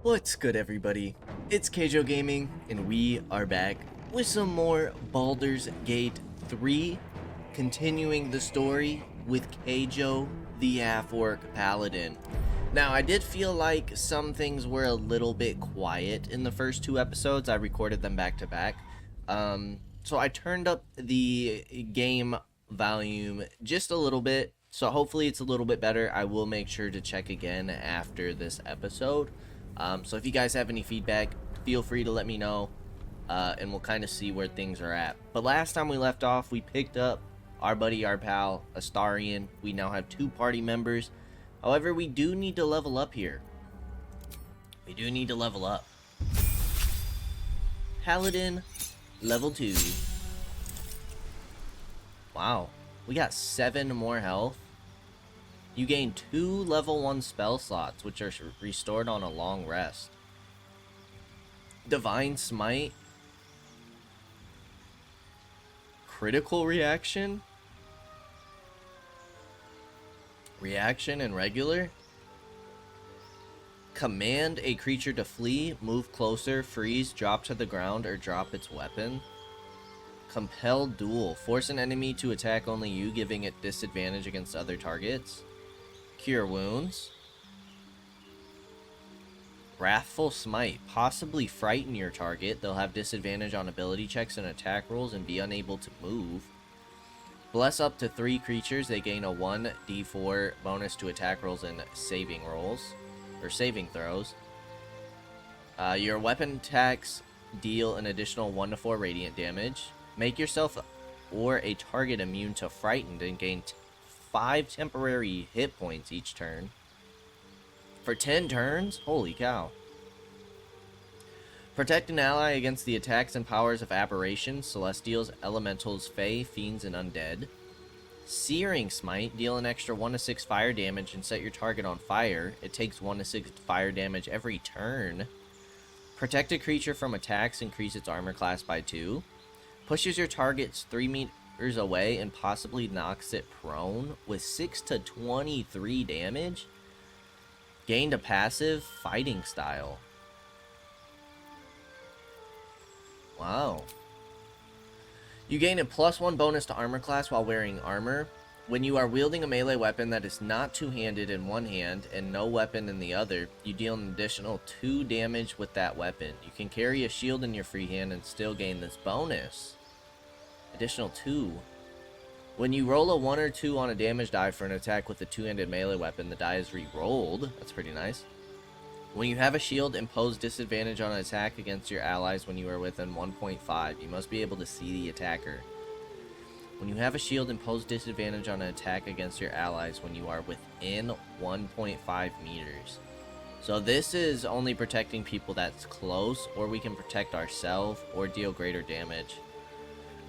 What's good, everybody? It's Kaige-O Gaming, and we are back with some more Baldur's Gate 3, continuing the story with Kaige-O, the half-orc paladin. Now, I did feel like some things were a little bit quiet in the first two episodes. I recorded them back to back. So I turned up the game volume just a little bit, so hopefully it's a little bit better. I will make sure to check again after this episode. So if you guys have any feedback, feel free to let me know, and we'll kind of see where things are at. But last time we left off, we picked up our buddy, our pal, Astarion. We now have 2 party members. However, we do need to level up here. We do need to level up. Paladin, level 2. Wow, we got 7 more health. You gain 2 level 1 spell slots, which are restored on a long rest. Divine Smite. Critical reaction. Reaction and regular. Command a creature to flee, move closer, freeze, drop to the ground, or drop its weapon. Compel Duel. Force an enemy to attack only you, giving it disadvantage against other targets. Cure Wounds. Wrathful Smite. Possibly frighten your target. They'll have disadvantage on ability checks and attack rolls and be unable to move. Bless up to 3 creatures. They gain a 1d4 bonus to attack rolls and saving rolls. Or saving throws. Your weapon attacks deal an additional 1 to 4 radiant damage. Make yourself or a target immune to frightened and gain 5 temporary hit points each turn. For 10 turns? Holy cow. Protect an ally against the attacks and powers of aberrations, celestials, elementals, fae, fiends, and undead. Searing Smite. Deal an extra 1 to 6 fire damage and set your target on fire. It takes 1 to 6 fire damage every turn. Protect a creature from attacks. Increase its armor class by 2. Pushes your targets 3 meters away and possibly knocks it prone with 6 to 23 damage. Gained a passive fighting style. Wow. You gain a +1 bonus to armor class while wearing armor. When you are wielding a melee weapon that is not two-handed in one hand and no weapon in the other, you deal an additional 2 damage with that weapon. You can carry a shield in your free hand and still gain this bonus. Additional 2. When you roll a 1 or 2 on a damage die for an attack with a two-handed melee weapon, the die is re-rolled. That's pretty nice. When you have a shield, impose disadvantage on an attack against your allies when you are within 1.5. You must be able to see the attacker. When you have a shield, impose disadvantage on an attack against your allies when you are within 1.5 meters. So this is only protecting people that's close, or we can protect ourselves or deal greater damage.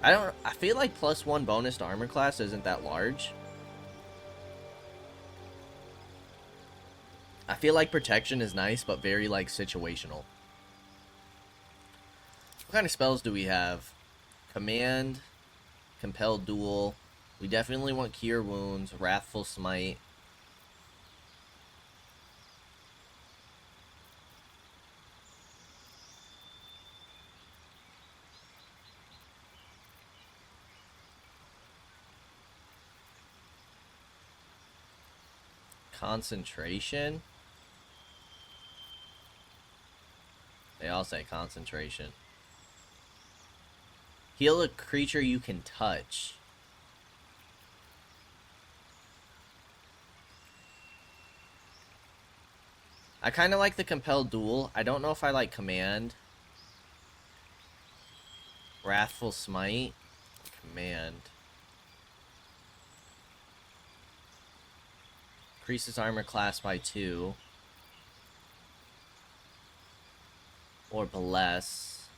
I feel like +1 bonus to armor class isn't that large. I feel like protection is nice, but very, like, situational. What kind of spells do we have? Command, Compel Duel. We definitely want Cure Wounds, Wrathful Smite. Concentration. They all say concentration. Heal a creature you can touch. I kind of like the Compel Duel. I don't know if I like Command. Wrathful Smite. Command. Increases armor class by 2. Or Bless.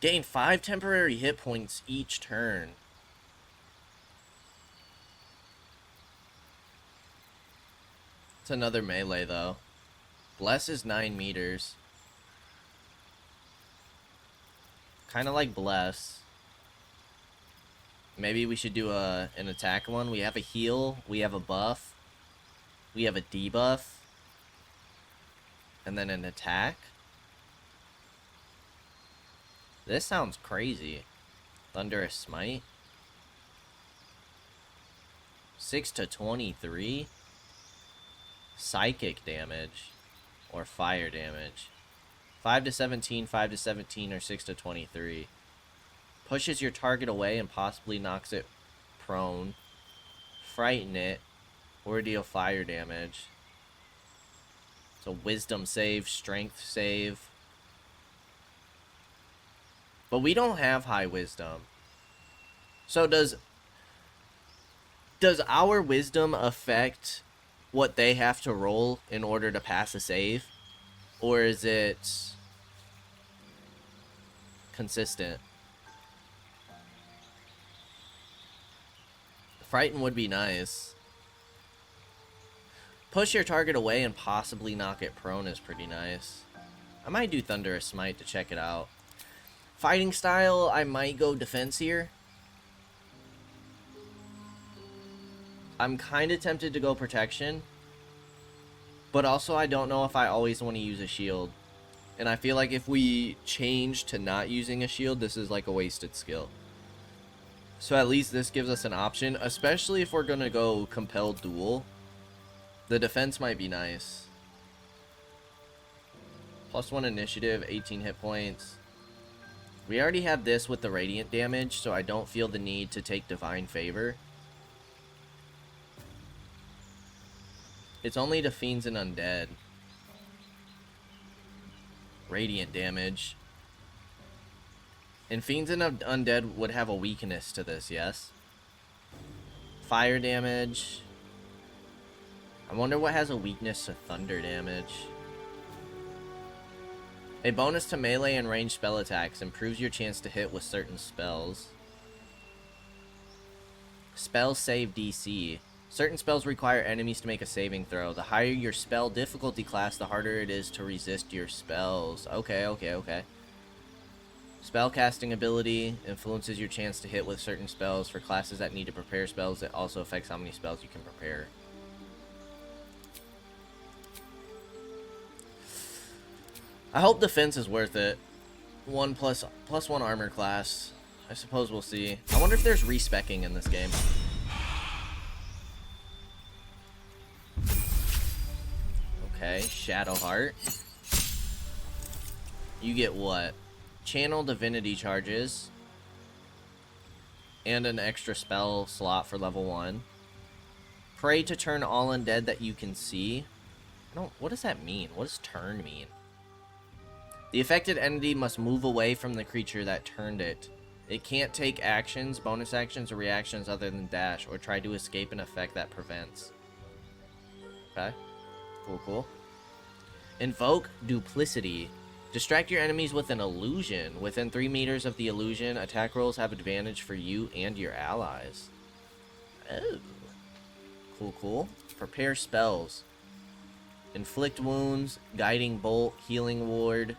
Gain 5 temporary hit points each turn. It's another melee though. Bless is 9 meters. Kind of like Bless. Maybe we should do an attack one. We have a heal, we have a buff, we have a debuff, and then an attack. This sounds crazy. Thunderous Smite. 6 to 23. Psychic damage. Or fire damage. 5 to 17, 5 to 17, or 6 to 23. Pushes your target away and possibly knocks it prone. Frighten it. Or deal fire damage. It's a wisdom save, strength save. But we don't have high wisdom. So does our wisdom affect what they have to roll in order to pass a save? Or is it consistent? Frighten would be nice. Push your target away and possibly knock it prone is pretty nice. I might do Thunderous Smite to check it out. Fighting style, I might go defense here. I'm kind of tempted to go protection. But also I don't know if I always want to use a shield. And I feel like if we change to not using a shield, this is like a wasted skill. So at least this gives us an option, especially if we're going to go compelled duel. The defense might be nice. +1 initiative, 18 hit points. We already have this with the radiant damage, so I don't feel the need to take divine favor. It's only to fiends and undead. Radiant damage. And fiends and undead would have a weakness to this, yes? Fire damage. I wonder what has a weakness to thunder damage. A bonus to melee and ranged spell attacks improves your chance to hit with certain spells. Spell save DC. Certain spells require enemies to make a saving throw. The higher your spell difficulty class, the harder it is to resist your spells. Okay. Spellcasting ability influences your chance to hit with certain spells. For classes that need to prepare spells, it also affects how many spells you can prepare. I hope defense is worth it. Plus one armor class. I suppose we'll see. I wonder if there's respecking in this game. Okay, Shadowheart. You get what? Channel Divinity charges. And an extra spell slot for level 1. Pray to turn all undead that you can see. What does that mean? What does turn mean? The affected entity must move away from the creature that turned it. It can't take actions, bonus actions, or reactions other than dash, or try to escape an effect that prevents. Okay. Cool. Invoke Duplicity. Distract your enemies with an illusion. Within 3 meters of the illusion, attack rolls have advantage for you and your allies. Oh. Cool. Prepare spells. Inflict wounds, guiding bolt, healing ward,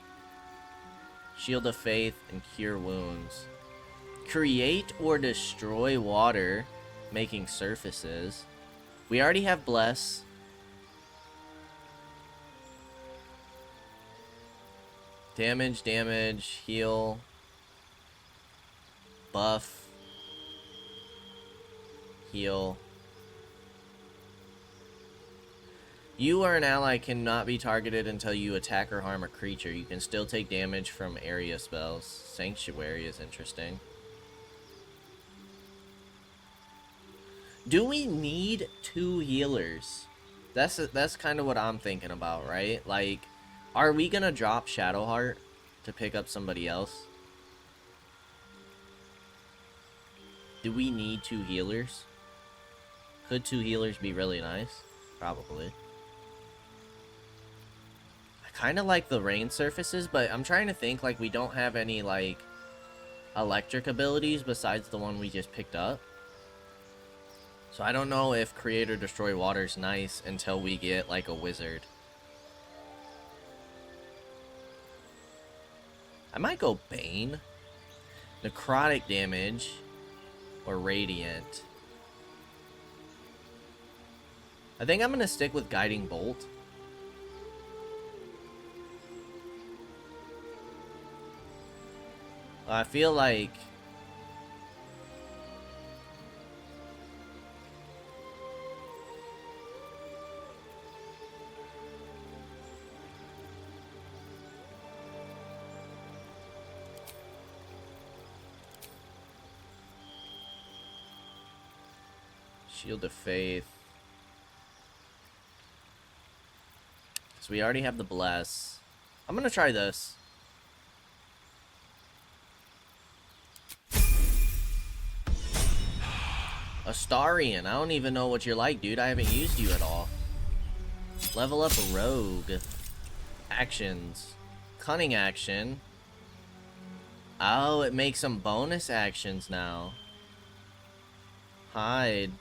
shield of faith, and cure wounds. Create or destroy water, making surfaces. We already have bless. Damage, heal, buff, heal. You or an ally cannot be targeted until you attack or harm a creature. You can still take damage from area spells. Sanctuary is interesting. Do we need 2 healers? That's kind of what I'm thinking about, right? Like, are we gonna drop Shadowheart to pick up somebody else? Do we need 2 healers? Could 2 healers be really nice? Probably. I kind of like the rain surfaces, but I'm trying to think, like, we don't have any, like, electric abilities besides the one we just picked up. So I don't know if Create or Destroy Water is nice until we get, like, a wizard. I might go Bane. Necrotic damage. or radiant. I think I'm gonna stick with guiding bolt. I feel like Shield of Faith. So we already have the Bless. I'm gonna try this. Astarion. I don't even know what you're like, dude. I haven't used you at all. Level up a rogue. Actions. Cunning action. Oh, it makes some bonus actions now. Hide.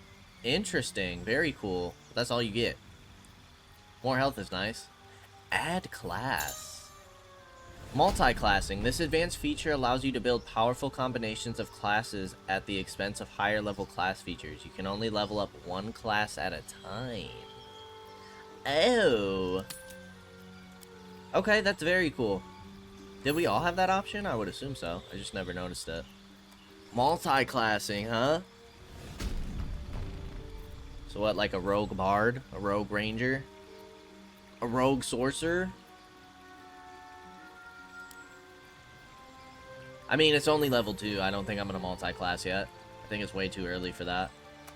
Interesting. Very cool. That's all you get. More health is nice. Add class. Multi-classing. This advanced feature allows you to build powerful combinations of classes at the expense of higher level class features. You can only level up one class at a time. Oh. Okay, that's very cool. Did we all have that option? I would assume so. I just never noticed it. Multi-classing, huh? So what, like a rogue bard? A rogue ranger? A rogue sorcerer? I mean, it's only level 2. I don't think I'm going to multi-class yet. I think it's way too early for that.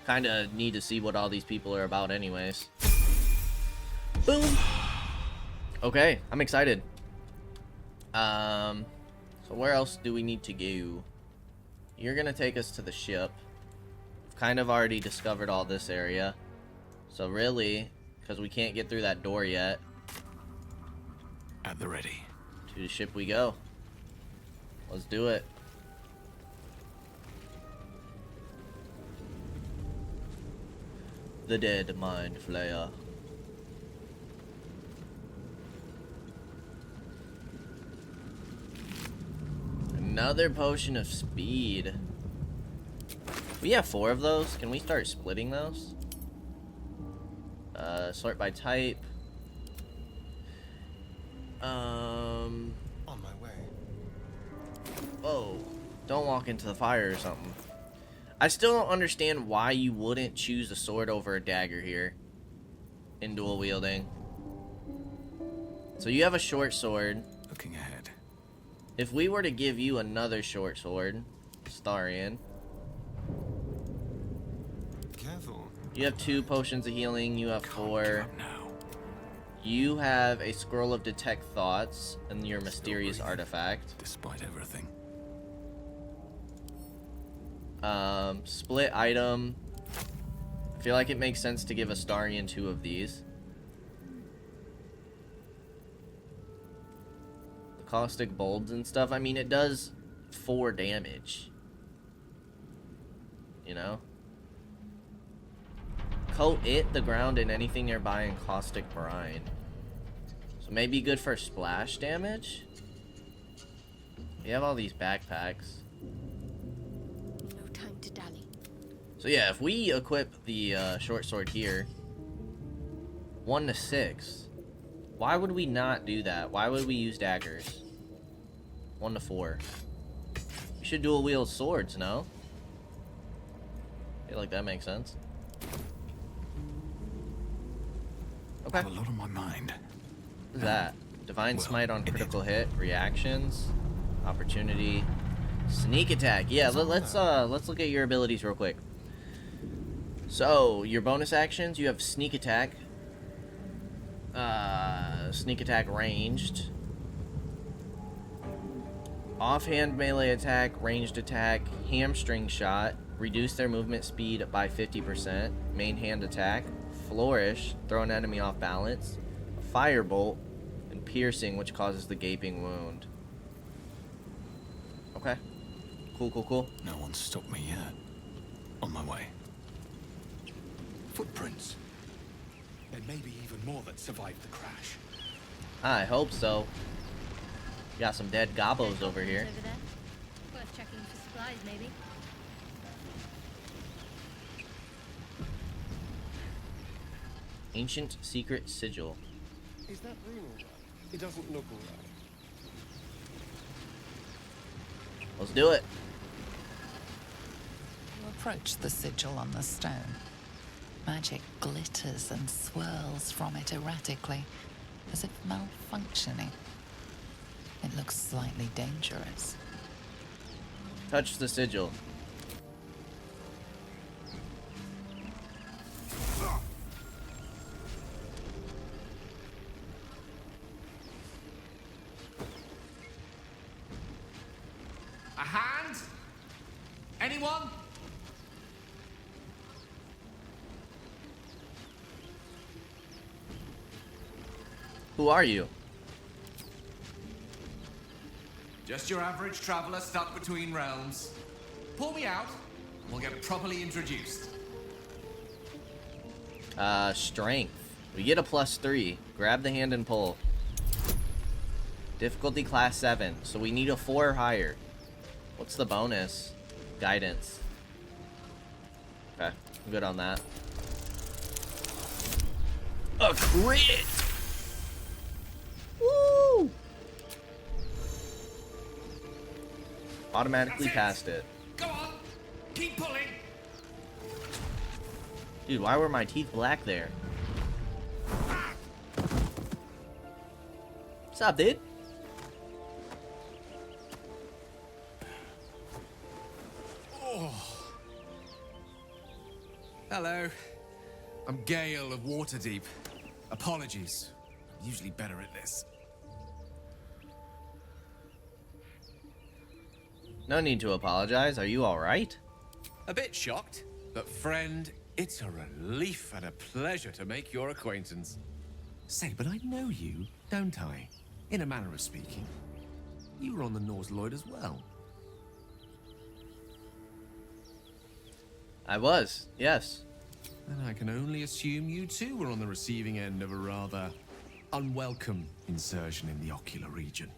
Kind of need to see what all these people are about anyways. Boom! Okay, I'm excited. So where else do we need to go? You're going to take us to the ship. We've kind of already discovered all this area. So really, because we can't get through that door yet. At the ready. To the ship we go. Let's do it. The Dead Mind Flayer. Another potion of speed. We have 4 of those. Can we start splitting those? Sort by type. On my way. Whoa. Don't walk into the fire or something. I still don't understand why you wouldn't choose a sword over a dagger here. In dual wielding. So you have a short sword. Looking ahead. If we were to give you another short sword, Astarion. Careful. You have 2 potions of healing. You have 4. Now. You have a scroll of detect thoughts and your mysterious artifact. Despite everything. Split item. I feel like it makes sense to give Astarion 2 of these. The caustic bulbs and stuff. I mean, it does 4 damage. You know? Coat it, the ground, and anything nearby in caustic brine. So maybe good for splash damage? We have all these backpacks. No time to dally. So yeah, if we equip the short sword here, 1 to 6. Why would we not do that? Why would we use daggers? 1 to 4. We should dual wield swords, no? I feel like that makes sense. I Okay. have a lot on my mind. What is that? Divine Well, Smite on in it. critical hit, reactions, opportunity, sneak attack. Yeah, let's look at your abilities real quick. So your bonus actions, you have sneak attack, ranged, offhand melee attack, ranged attack, hamstring shot, reduce their movement speed by 50%, main hand attack, flourish, throw an enemy off balance, firebolt, and piercing, which causes the gaping wound. Okay. Cool. No one's stopped me yet. On my way. Footprints. There may be even more that survived the crash. I hope so. Got some dead gobbos over here. Over there. Worth checking for supplies, maybe. Ancient secret sigil. Is that room alright? It doesn't look alright. Let's do it. You approach the sigil on the stone. Magic glitters and swirls from it erratically, as if malfunctioning. It looks slightly dangerous. Touch the sigil. A hand? Anyone? Who are you? Just your average traveler stuck between realms. Pull me out, and we'll get properly introduced. Strength. We get a +3. Grab the hand and pull. Difficulty class 7, so we need a 4 or higher. What's the bonus? Guidance. Okay, I'm good on that. A crit! Woo! Automatically passed it. Go on, keep pulling. Dude, why were my teeth black there? What's up, dude? Hello, I'm Gale of Waterdeep. Apologies, I'm usually better at this. No need to apologize. Are you alright? A bit shocked, but friend, it's a relief and a pleasure to make your acquaintance. Say, but I know you, don't I? In a manner of speaking. You were on the Norse Lloyd as well. I was, yes. And I can only assume you too were on the receiving end of a rather unwelcome insertion in the ocular region.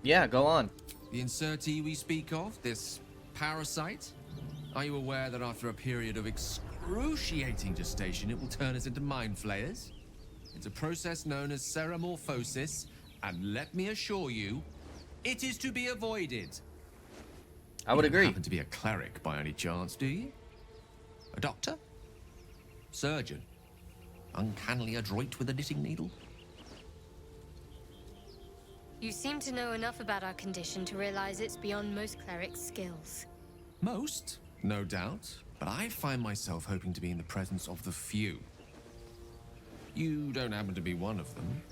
Yeah, go on. The insertee we speak of, this parasite, are you aware that after a period of excruciating gestation, it will turn us into mind flayers? It's a process known as ceremorphosis, and let me assure you, it is to be avoided. I would You don't agree. happen to be a cleric by any chance, do you? A doctor? Surgeon? Uncannily adroit with a knitting needle? You seem to know enough about our condition to realize it's beyond most clerics' skills. Most, no doubt, but I find myself hoping to be in the presence of the few. You don't happen to be one of them.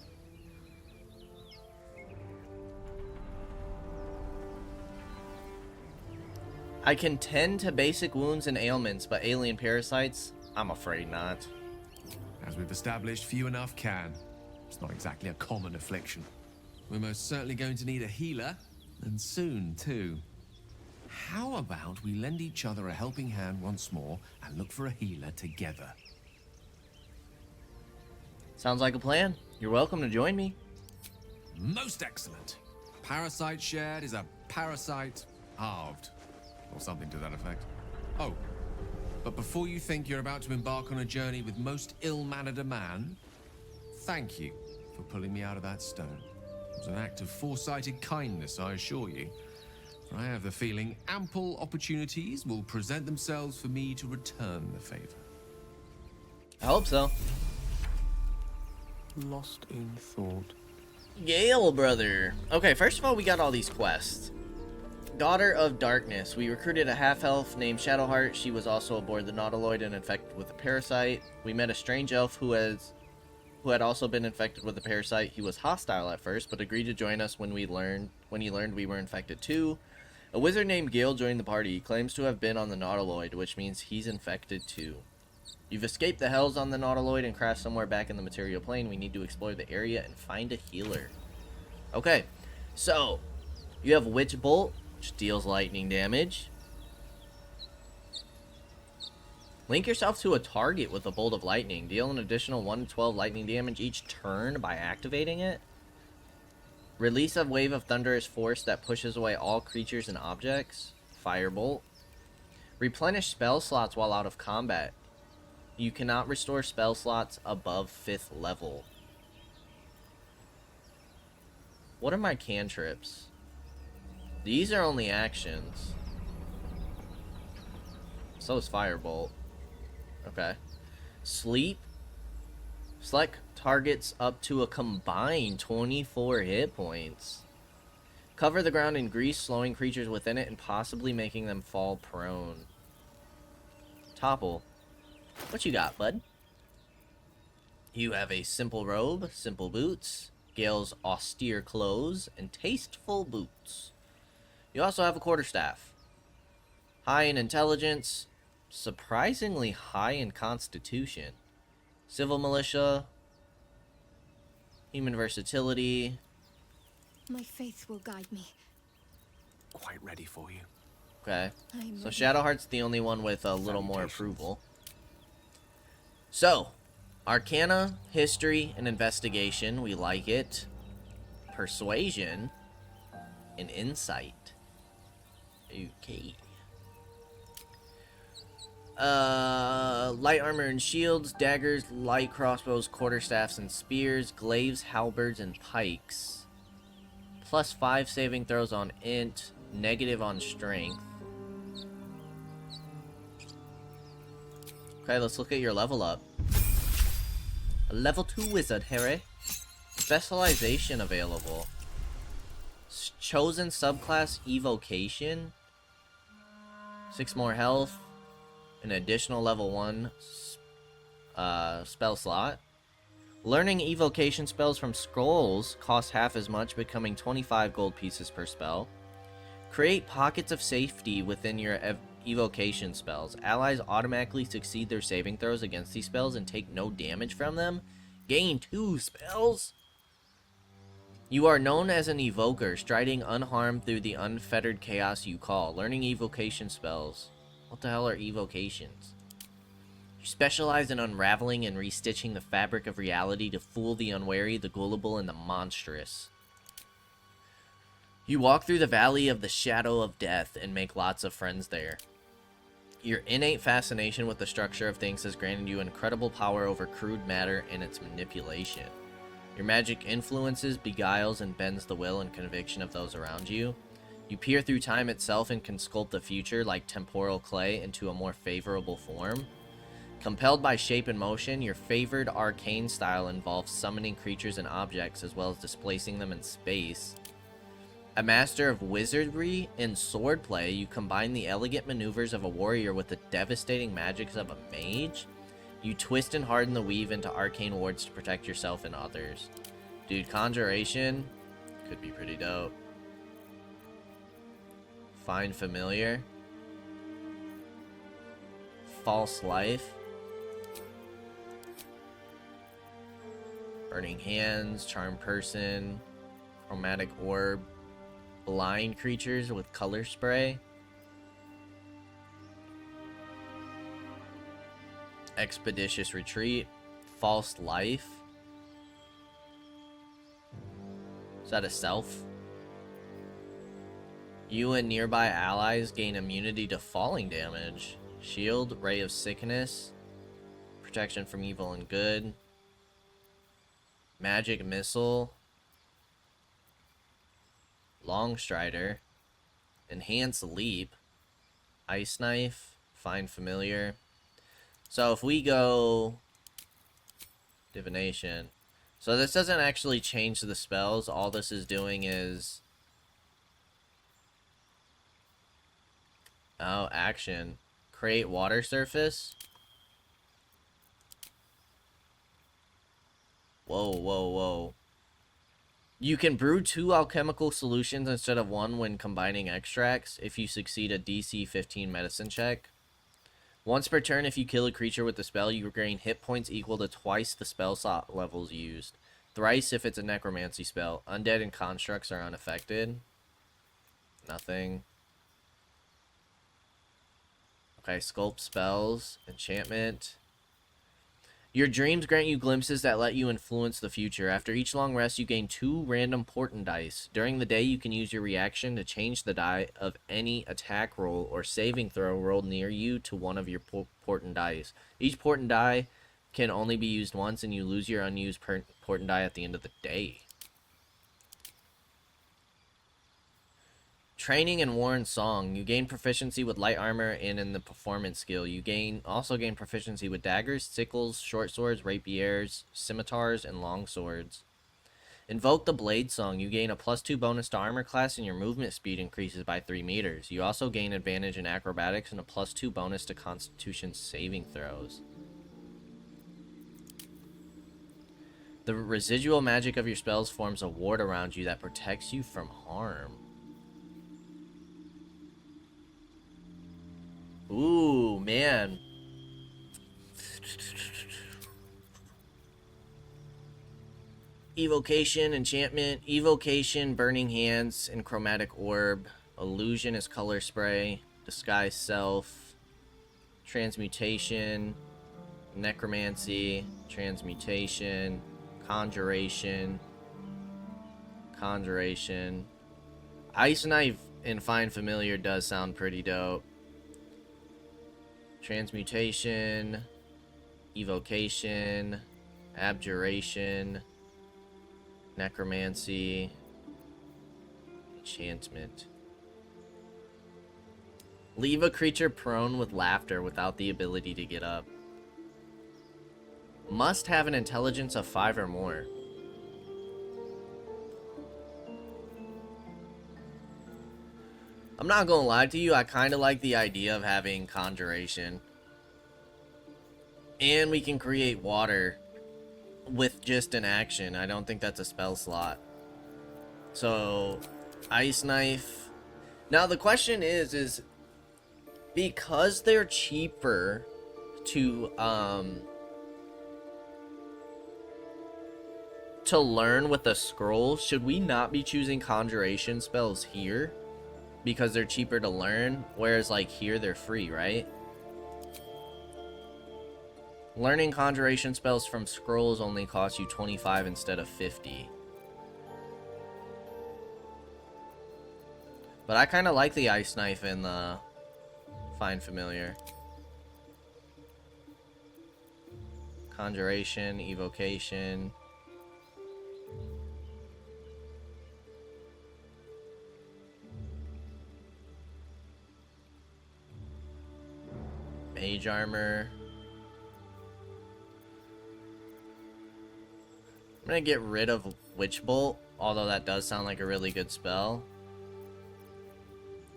I can tend to basic wounds and ailments, but alien parasites, I'm afraid not. As we've established, few enough can. It's not exactly a common affliction. We're most certainly going to need a healer, and soon, too. How about we lend each other a helping hand once more and look for a healer together? Sounds like a plan. You're welcome to join me. Most excellent. Parasite shared is a parasite halved. Or something to that effect. Oh, but before you think you're about to embark on a journey with most ill-mannered a man, thank you for pulling me out of that stone. It was an act of foresighted kindness, I assure you. For I have the feeling ample opportunities will present themselves for me to return the favor. I hope so. Lost in thought. Gale, brother. Okay, first of all, we got all these quests. Daughter of Darkness. We recruited a half-elf named Shadowheart. She was also aboard the Nautiloid and infected with a parasite. We met a strange elf who had also been infected with a parasite. He was hostile at first, but agreed to join us when he learned we were infected too. A wizard named Gale joined the party. He claims to have been on the Nautiloid, which means he's infected too. You've escaped the hells on the Nautiloid and crashed somewhere back in the material plane. We need to explore the area and find a healer. Okay, so you have Witch Bolt, which deals lightning damage. Link yourself to a target with a bolt of lightning. Deal an additional 1 to 12 lightning damage each turn by activating it. Release a wave of thunderous force that pushes away all creatures and objects. Firebolt. Replenish spell slots while out of combat. You cannot restore spell slots above 5th level. What are my cantrips? These are only actions. So is Firebolt. Okay. Sleep. Select targets up to a combined 24 hit points. Cover the ground in grease, slowing creatures within it and possibly making them fall prone. Topple. What you got, bud? You have a simple robe, simple boots, Gale's austere clothes, and tasteful boots. You also have a quarterstaff. High in intelligence, surprisingly high in constitution. Civil militia, human versatility. My faith will guide me. Quite ready for you. Okay. I'm So ready. Shadowheart's the only one with a little more approval. So, Arcana, History, and Investigation. We like it. Persuasion and Insight. Okay. Light armor and shields, daggers, light crossbows, quarterstaffs, and spears, glaives, halberds, and pikes. +5 saving throws on int, negative on strength. Okay, let's look at your level up. A level 2 wizard, Harry. Specialization available. Chosen subclass evocation. 6 more health. An additional level 1 spell slot. Learning evocation spells from scrolls costs half as much, becoming 25 gold pieces per spell. Create pockets of safety within your evocation spells. Allies automatically succeed their saving throws against these spells and take no damage from them. Gain 2 spells. You are known as an evoker, striding unharmed through the unfettered chaos you call. Learning evocation spells. What the hell are evocations? You specialize in unraveling and restitching the fabric of reality to fool the unwary, the gullible, and the monstrous. You walk through the valley of the shadow of death and make lots of friends there. Your innate fascination with the structure of things has granted you incredible power over crude matter and its manipulation. Your magic influences, beguiles, and bends the will and conviction of those around you. You peer through time itself and can sculpt the future like temporal clay into a more favorable form. Compelled by shape and motion, your favored arcane style involves summoning creatures and objects as well as displacing them in space. A master of wizardry and swordplay, you combine the elegant maneuvers of a warrior with the devastating magics of a mage. You twist and harden the weave into arcane wards to protect yourself and others. Dude, conjuration could be pretty dope. Find familiar. False life. Burning hands, charm person, chromatic orb, blind creatures with color spray. Expeditious retreat, false life. Is that a self? You and nearby allies gain immunity to falling damage. Shield, ray of sickness, protection from evil and good. Magic missile, long strider, enhance leap, ice knife, find familiar. So if we go divination, so this doesn't actually change the spells. All this is doing is action. Create water surface. Whoa, whoa, whoa. You can brew 2 alchemical solutions instead of 1 when combining extracts if you succeed a DC 15 medicine check. Once per turn, if you kill a creature with the spell, you gain hit points equal to twice the spell slot levels used. Thrice if it's a necromancy spell. Undead and constructs are unaffected. Nothing. Okay, sculpt spells, enchantment. Your dreams grant you glimpses that let you influence the future. After each long rest, you gain 2 random portent dice. During the day, you can use your reaction to change the die of any attack roll or saving throw rolled near you to one of your portent dice. Each portent die can only be used once, and you lose your unused portent die at the end of the day. Training and Warren's Song. You gain proficiency with light armor and in the performance skill. You also gain proficiency with daggers, sickles, short swords, rapiers, scimitars, and long swords. Invoke the Blade Song. You gain a +2 bonus to armor class and your movement speed increases by 3 meters. You also gain advantage in acrobatics and a +2 bonus to constitution saving throws. The residual magic of your spells forms a ward around you that protects you from harm. Ooh, man. Evocation, enchantment, evocation, burning hands, and chromatic orb. Illusion is color spray. Disguise self. Transmutation. Necromancy. Transmutation. Conjuration. Conjuration. Ice Knife and Find Familiar does sound pretty dope. Transmutation, evocation, abjuration, necromancy, enchantment. Leave a creature prone with laughter without the ability to get up. Must have an intelligence of 5 or more. I'm not gonna lie to you, I kind of like the idea of having conjuration. And we can create water with just an action. I don't think that's a spell slot. So, Ice Knife. Now the question is because they're cheaper to learn with the scroll, should we not be choosing conjuration spells here? Because they're cheaper to learn, whereas like here they're free, right? Learning conjuration spells from scrolls only costs you 25 instead of 50. But I kind of like the Ice Knife and the Find Familiar. Conjuration, evocation. Mage armor. I'm gonna get rid of Witch Bolt, although that does sound like a really good spell.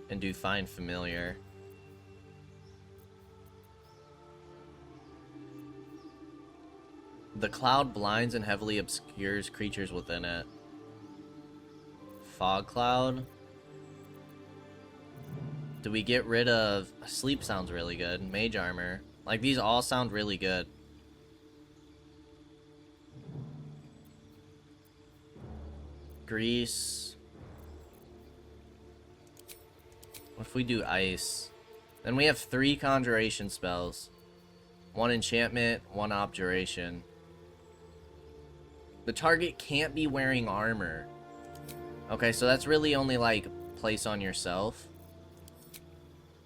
And do Find Familiar. The cloud blinds and heavily obscures creatures within it. Fog Cloud. Do we get rid of... Sleep sounds really good. Mage armor. Like, these all sound really good. Grease. What if we do ice? Then we have 3 conjuration spells. 1 enchantment, 1 abjuration. The target can't be wearing armor. Okay, so that's really only, like, place on yourself.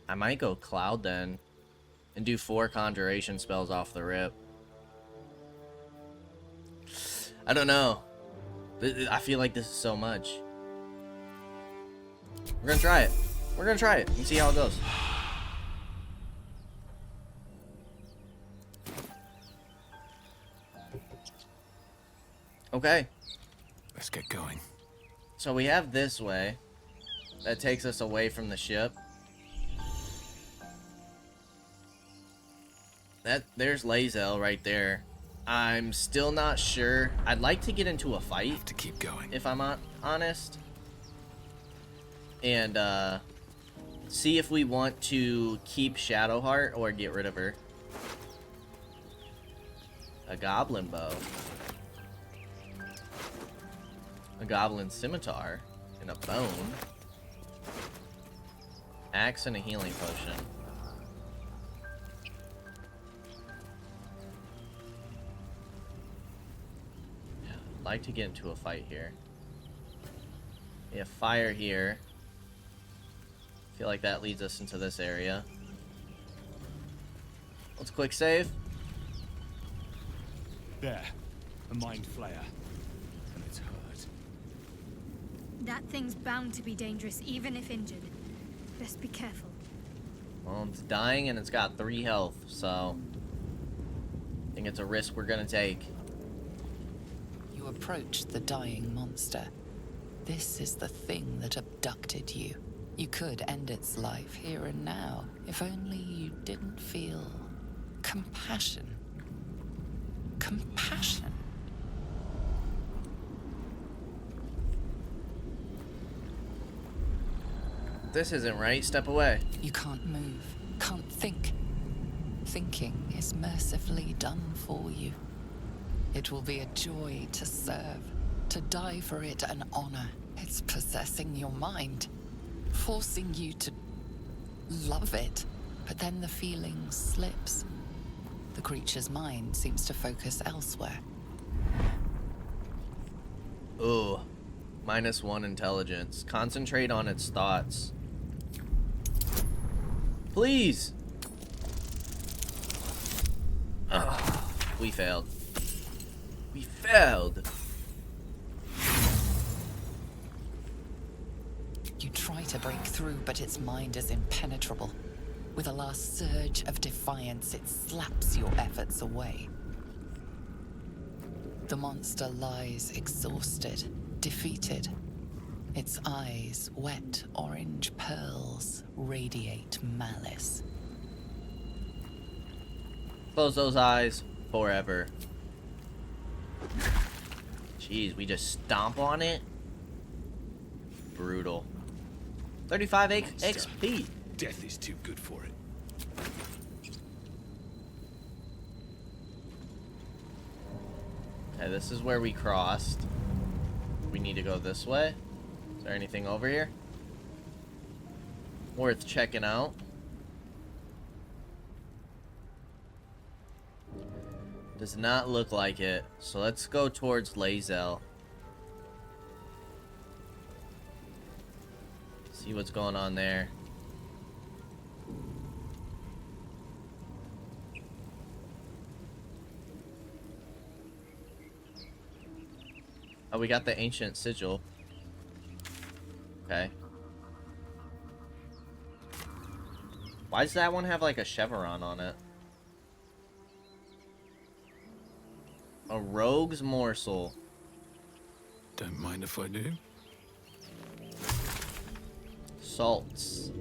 I might go Cloud then. And do 4 conjuration spells off the rip. I don't know. I feel like this is so much. We're gonna try it. We're gonna try it and see how it goes. Okay. Let's get going. So we have this way. That takes us away from the ship. There's Lae'zel right there. I'm still not sure. I'd like to get into a fight. Have to keep going. If I'm honest. And see if we want to keep Shadowheart or get rid of her. A goblin bow. A goblin scimitar. And a bone. Axe and a healing potion. like to get into a fight here. We have fire here. I feel like that leads us into this area. Let's quick save. There. A mind flayer. And it's hurt. That thing's bound to be dangerous, even if injured. Best be careful. Well, it's dying and it's got 3 health, so I think it's a risk we're gonna take. You approach the dying monster. This is the thing that abducted you. You could end its life here and now, if only you didn't feel compassion. Compassion. This isn't right. Step away. You can't move, can't think. Thinking is mercifully done for you. It will be a joy to serve, to die for it an honor. It's possessing your mind, forcing you to love it. But then the feeling slips. The creature's mind seems to focus elsewhere. Ooh. -1 intelligence. Concentrate on its thoughts. Please! Ugh, we failed. We failed! You try to break through, but its mind is impenetrable. With a last surge of defiance, it slaps your efforts away. The monster lies exhausted, defeated. Its eyes, wet orange pearls, radiate malice. Close those eyes forever. Jeez, we just stomp on it? Brutal. 35 XP. Death is too good for it. Okay, this is where we crossed. We need to go this way. Is there anything over here worth checking out? Does not look like it. So let's go towards Lae'zel. See what's going on there. Oh, we got the ancient sigil. Okay. Why does that one have like a chevron on it? A rogue's morsel. Don't mind if I do. Salts.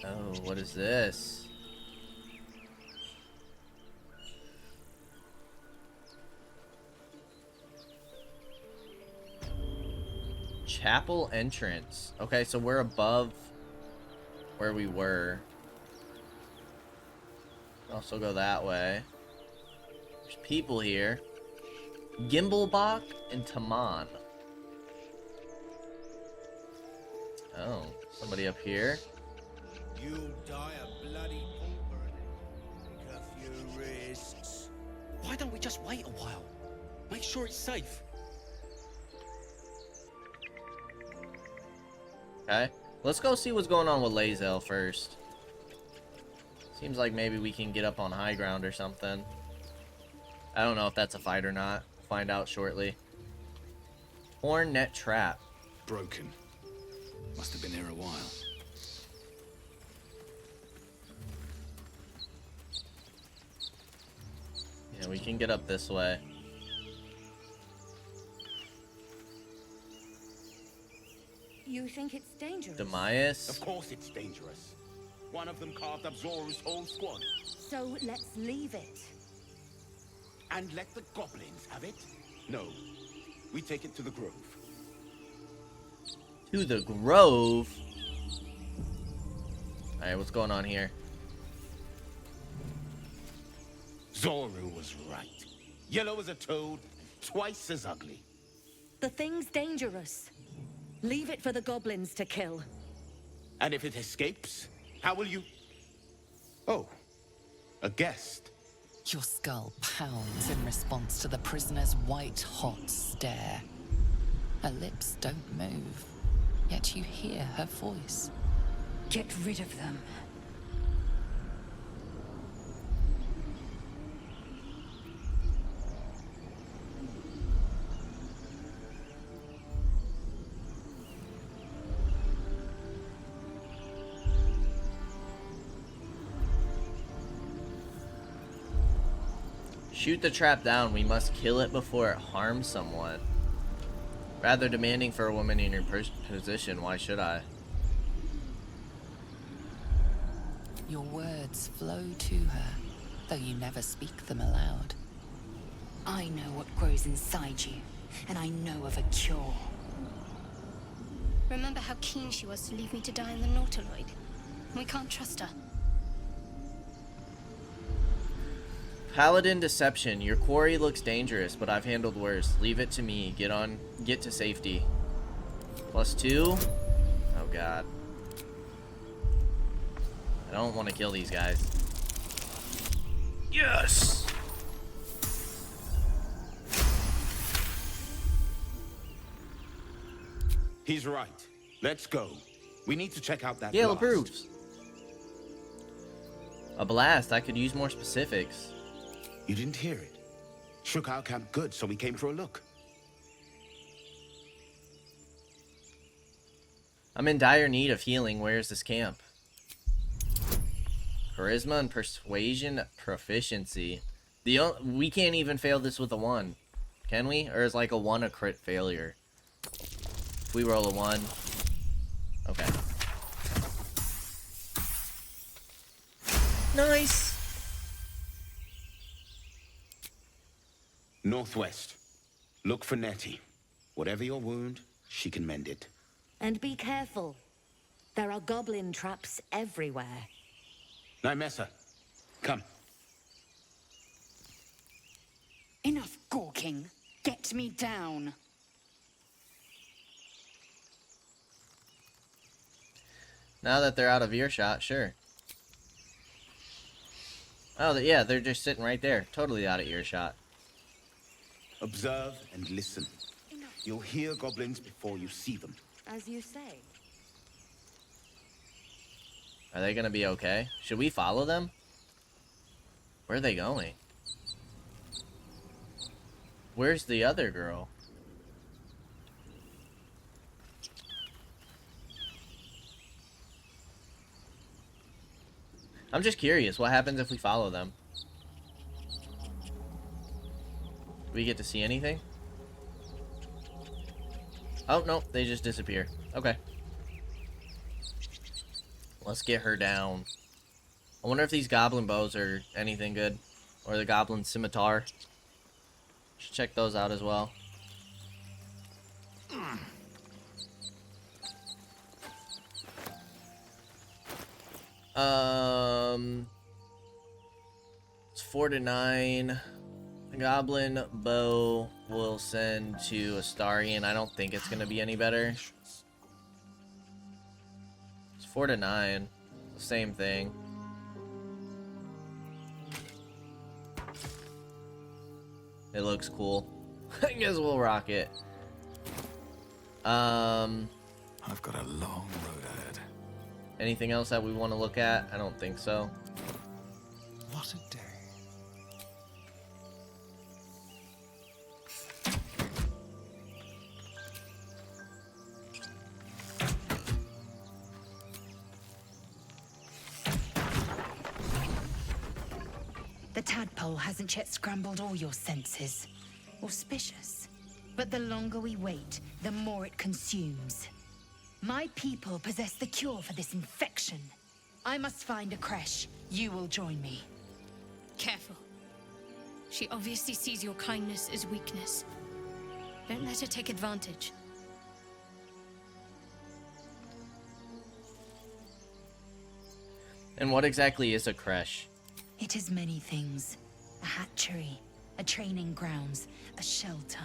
Oh, what is this? Chapel entrance. Okay, so we're above where we were. Also go that way. There's people here. Gimblebach and Taman. Oh, somebody up here. You'll die a bloody pauper. Cuff your wrists. Why don't we just wait a while? Make sure it's safe. Okay, let's go see what's going on with Lae'zel first. Seems like maybe we can get up on high ground or something. I don't know if that's a fight or not. Find out shortly. Horn net trap. Broken. Must have been here a while. Yeah, we can get up this way. You think it's dangerous? Demayus. Of course it's dangerous. One of them carved up Zoru's whole squad. So let's leave it. And let the goblins have it? No. We take it to the grove. To the grove? Alright, what's going on here? Zoru was right. Yellow as a toad, twice as ugly. The thing's dangerous. Leave it for the goblins to kill. And if it escapes, how will you... Oh, a guest. Your skull pounds in response to the prisoner's white-hot stare. Her lips don't move, yet you hear her voice. Get rid of them. Shoot the trap down. We must kill it before it harms someone. Rather demanding for a woman in your position. Why should I? Your words flow to her, though you never speak them aloud. I know what grows inside you, and I know of a cure. Remember how keen she was to leave me to die in the Nautiloid? We can't trust her. Paladin deception. Your quarry looks dangerous, but I've handled worse. Leave it to me. Get to safety. +2. Oh god. I don't want to kill these guys. Yes! He's right. Let's go. We need to check out that Gale blast. approves. A blast. I could use more specifics. You didn't hear it. Shook our camp good, so we came for a look. I'm in dire need of healing. Where's this camp? Charisma and persuasion proficiency. We can't even fail this with a 1. Can we? Or is like a 1 a crit failure? If we roll a 1. Okay. Nice! Northwest. Look for Nettie. Whatever your wound, she can mend it. And be careful. There are goblin traps everywhere. Nymessa, come. Enough gawking. Get me down. Now that they're out of earshot, sure. Oh, yeah, they're just sitting right there. Totally out of earshot. Observe and listen. You'll hear goblins before you see them. As you say. Are they gonna be okay? Should we follow them? Where are they going? Where's the other girl? I'm just curious, what happens if we follow them? Do we get to see anything? Oh, no, they just disappear. Okay. Let's get her down. I wonder if these goblin bows are anything good. Or the goblin scimitar. Should check those out as well. It's 4 to 9. The goblin bow will send to Astarion. I don't think it's gonna be any better. It's 4 to 9. Same thing. It looks cool. I guess we'll rock it. I've got a long road ahead. Anything else that we want to look at? I don't think so. What a day. The tadpole hasn't yet scrambled all your senses. Auspicious. But the longer we wait, the more it consumes. My people possess the cure for this infection. I must find a creche. You will join me. Careful. She obviously sees your kindness as weakness. Don't let her take advantage. And what exactly is a creche? It is many things. A hatchery, a training grounds, a shelter.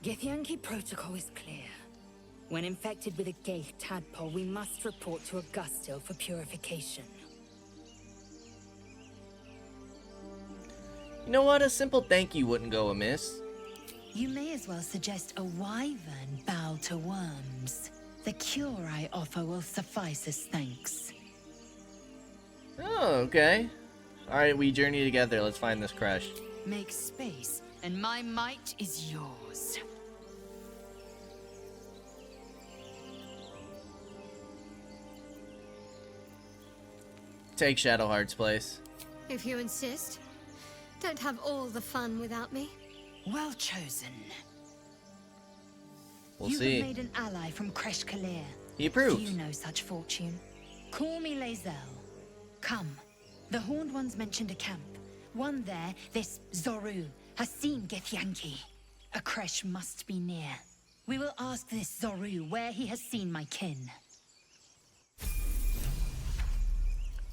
Githyanki protocol is clear. When infected with a Gaith tadpole, we must report to Augustil for purification. You know what? A simple thank you wouldn't go amiss. You may as well suggest a wyvern bow to worms. The cure I offer will suffice as thanks. Oh, okay. Alright, we journey together. Let's find this crush. Make space, and my might is yours. Take Shadowheart's place. If you insist. Don't have all the fun without me. Well chosen. We'll You see. have made an ally from Kresh Kalir. He approves. Few know such fortune. Call me Lae'zel. Come. The Horned Ones mentioned a camp. One there, this Zoru, has seen Githyanki. A Kresh must be near. We will ask this Zoru where he has seen my kin.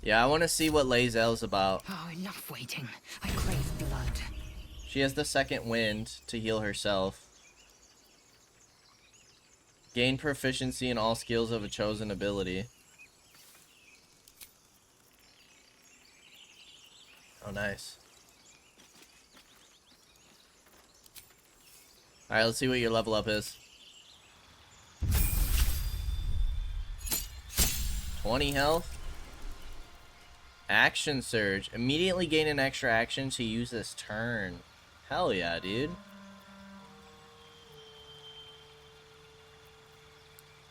Yeah, I want to see what Lae'zel's about. Oh, enough waiting. I crave blood. She has the second wind to heal herself. Gain proficiency in all skills of a chosen ability. Oh, nice. Alright, let's see what your level up is. 20 health. Action Surge. Immediately gain an extra action to use this turn. Hell yeah, dude.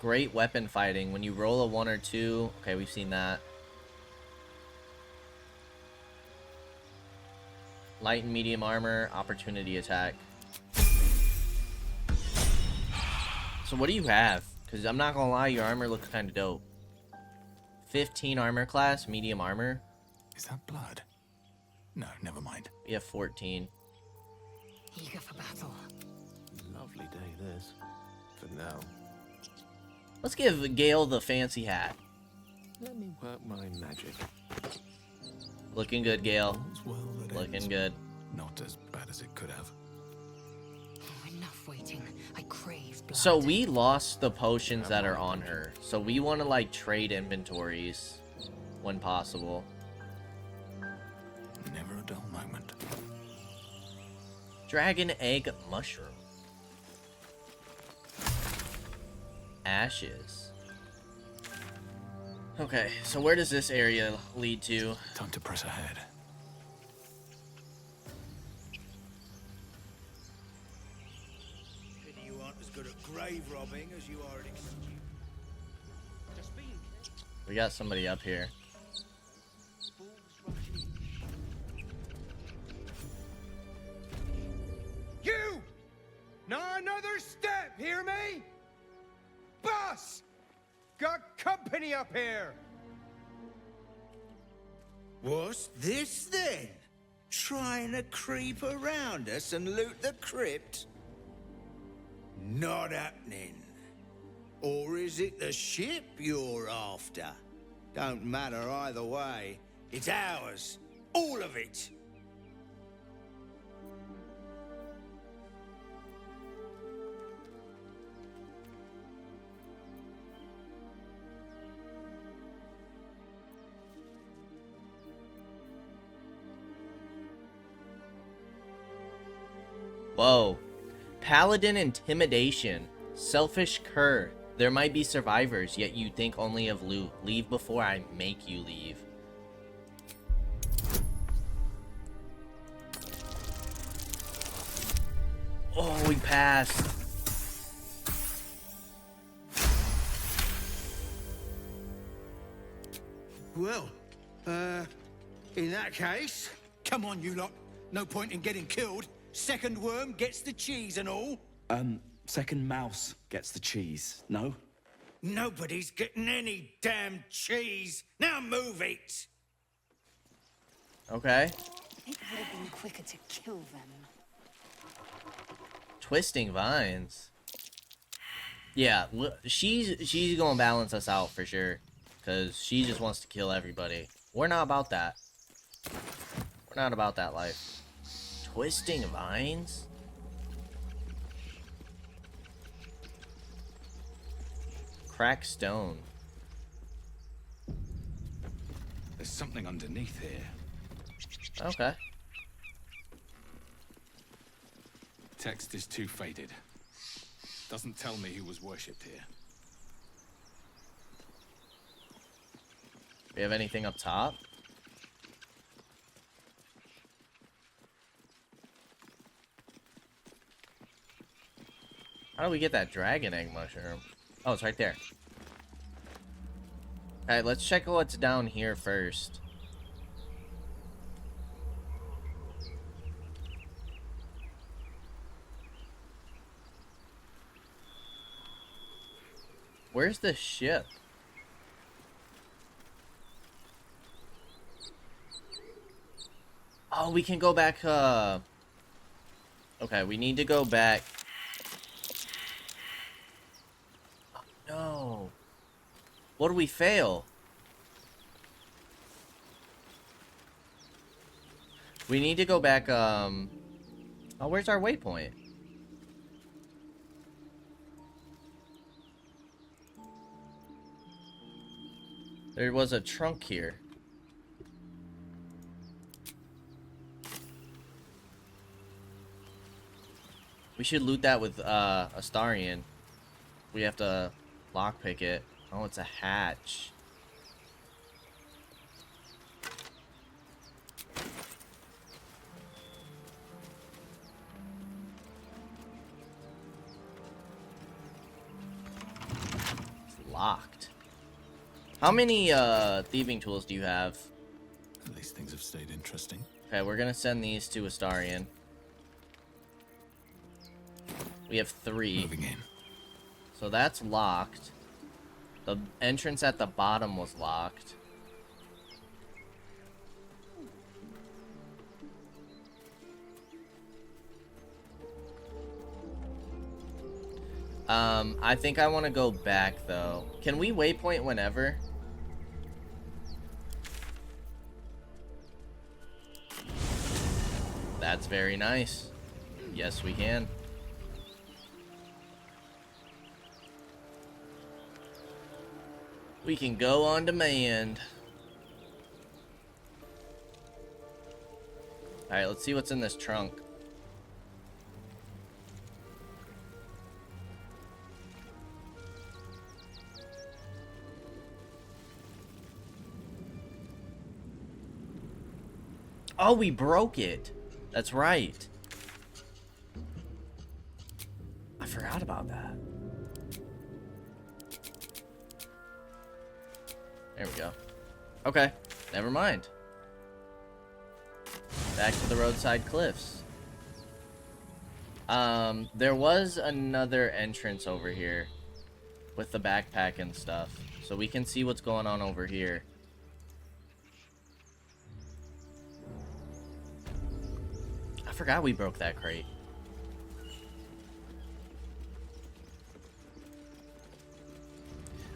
Great weapon fighting. When you roll a 1 or 2. Okay, we've seen that. Light and medium armor. Opportunity attack. So what do you have? Because I'm not going to lie, your armor looks kind of dope. 15 armor class, medium armor. Is that blood? No, never mind. We have 14. Eager for battle. Lovely day, this. For now. Let's give Gale the fancy hat. Let me work my magic. Looking good, Gale. All's well that Looking ends. good. Not as bad as it could have. Oh, enough waiting. I crave blood. So we lost the potions that are on her. So we want to like trade inventories when possible. Never a dull moment. Dragon egg mushroom. Ashes. Okay, so where does this area lead to? Time to press ahead. Pity you aren't as good at grave robbing as you are at executing. Just being We got somebody up here. You! Not another step, hear me? Boss! Got company up here! What's this then? Trying to creep around us and loot the crypt? Not happening. Or is it the ship you're after? Don't matter either way. It's ours. All of it. Whoa. Paladin intimidation. Selfish cur. There might be survivors, yet you think only of loot. Leave before I make you leave. Oh, we passed. Well, in that case, come on, you lot. No point in getting killed. Second worm gets the cheese and all. Second mouse gets the cheese, no? Nobody's getting any damn cheese. Now move it. Okay. It would have been quicker to kill them. Twisting vines. Yeah, she's gonna balance us out for sure. Because she just wants to kill everybody. We're not about that. We're not about that life. Twisting vines? Crack stone. There's something underneath here. Okay. text is too faded. Doesn't tell me who was worshipped here. We have anything up top? How do we get that dragon egg mushroom? Oh, it's right there. Alright, let's check what's down here first. Where's the ship? Oh, we can go back, okay, we need to go back. Oh, no. What do we fail? We need to go back, oh, where's our waypoint? There was a trunk here. We should loot that with Astarion. We have to lockpick it. Oh, it's a hatch. It's locked. How many thieving tools do you have? At least things have stayed interesting. Okay, we're gonna send these to Astarion. We have 3. Moving in. So that's locked. The entrance at the bottom was locked. I think I want to go back though. Can we waypoint whenever? That's very nice. Yes, we can. We can go on demand. Alright, let's see what's in this trunk. Oh, we broke it. That's right. I forgot about that. There we go. Okay, never mind. Back to the roadside cliffs. There was another entrance over here with the backpack and stuff, so we can see what's going on over here. I forgot we broke that crate.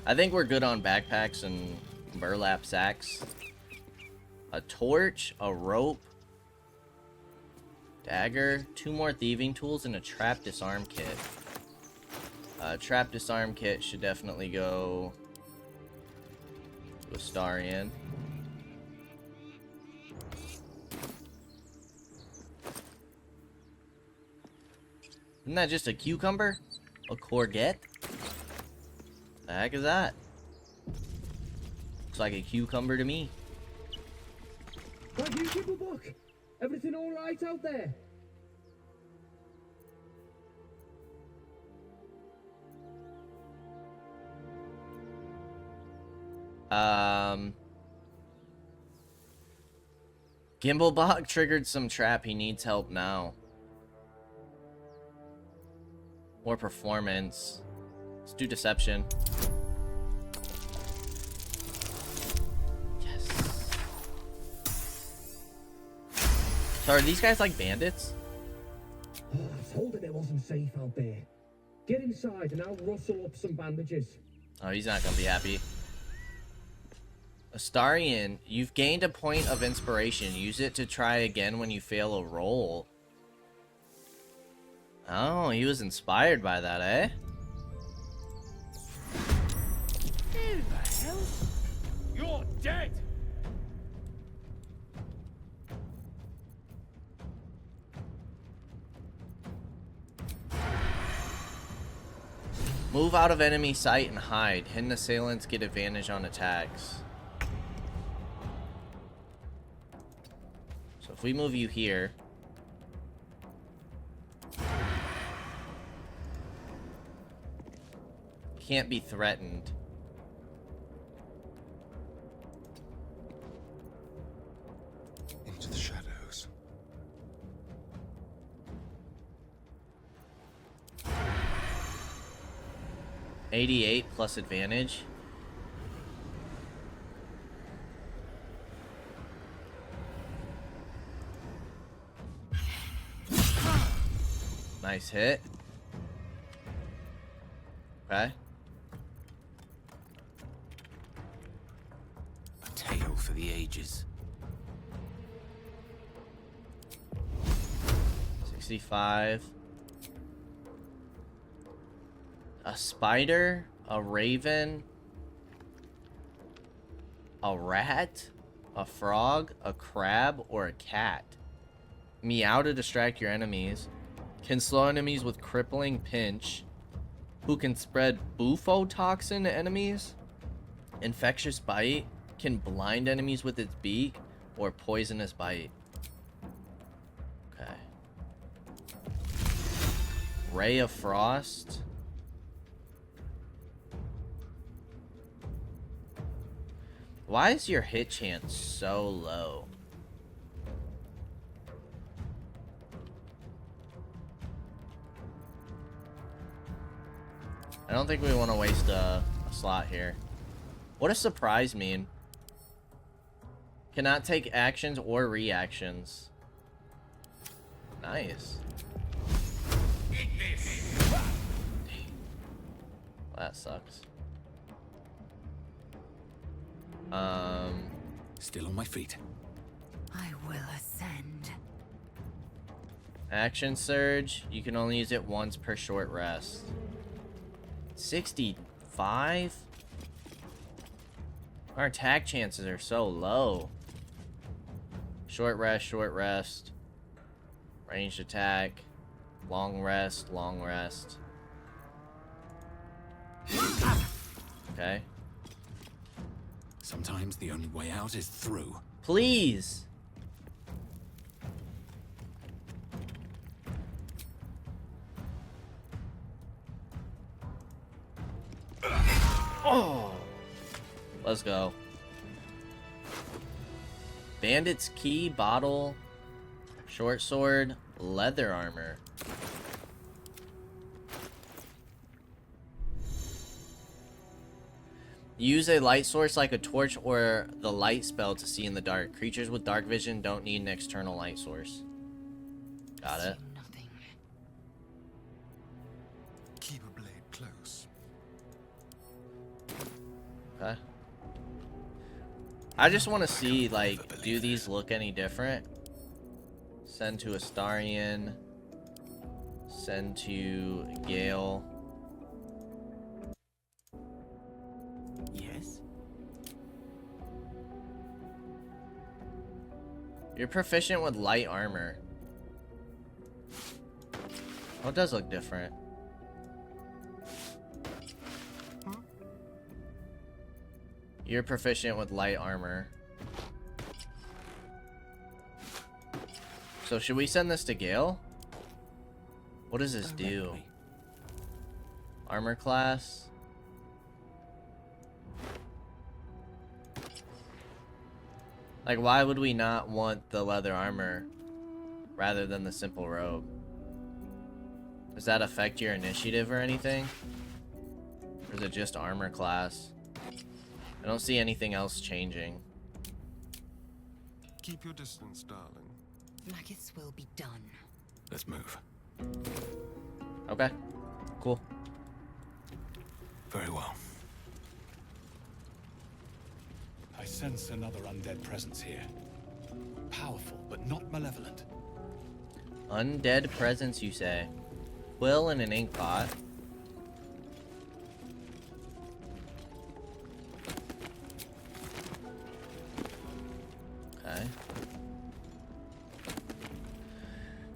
I think we're good on backpacks and burlap sacks. A torch, a rope, dagger, 2 more thieving tools, and a trap disarm kit. Trap disarm kit should definitely go with Astarion. Isn't that just a cucumber? A courgette? The heck is that? Looks like a cucumber to me. Have you, Gibblebuck? Everything all right out there? Gimblebot triggered some trap. He needs help now. Or performance. Let's do deception. Yes. So are these guys like bandits? Oh, I told him it wasn't safe out there. Get inside and I'll rustle up some bandages. Oh, he's not gonna be happy. Astarion, you've gained a point of inspiration. Use it to try again when you fail a roll. Oh, he was inspired by that, eh? Who the hell? You're dead! Move out of enemy sight and hide. Hidden assailants get advantage on attacks. So if we move you here. Can't be threatened. Into the shadows. $88 plus advantage. Nice hit. Okay. A tale for the ages. 65. A spider, a raven, a rat, a frog, a crab, or a cat. Meow to distract your enemies. Can slow enemies with crippling pinch. Who can spread bufotoxin to enemies. Infectious bite. Can blind enemies with its beak. Or poisonous bite. Okay. Ray of Frost. Why is your hit chance so low? I don't think we want to waste a slot here. What does surprise mean? Cannot take actions or reactions. Nice. Well, that sucks. Still on my feet. I will ascend. Action surge. You can only use it once per short rest. 65? Our attack chances are so low. Short rest, short rest. Ranged attack. Long rest, long rest. Okay. Sometimes the only way out is through. Please. Oh. Let's go. Bandits key, bottle, short sword, leather armor. Use a light source like a torch or the light spell to see in the dark. Creatures with dark vision don't need an external light source. Got it. Nothing. Keep a blade close. Okay. I just want to see, like, do these look any different? Send to Astarion. Send to Gale. Yes? You're proficient with light armor. Oh, it does look different. You're proficient with light armor. So should we send this to Gale? What does this do? Armor class. Like, why would we not want the leather armor rather than the simple robe? Does that affect your initiative or anything? Or is it just armor class? I don't see anything else changing. Keep your distance, darling. Maggots will be done. Let's move. Okay, cool. Very well. I sense another undead presence here. Powerful, but not malevolent. Undead presence, you say? Quill in an ink pot. Okay.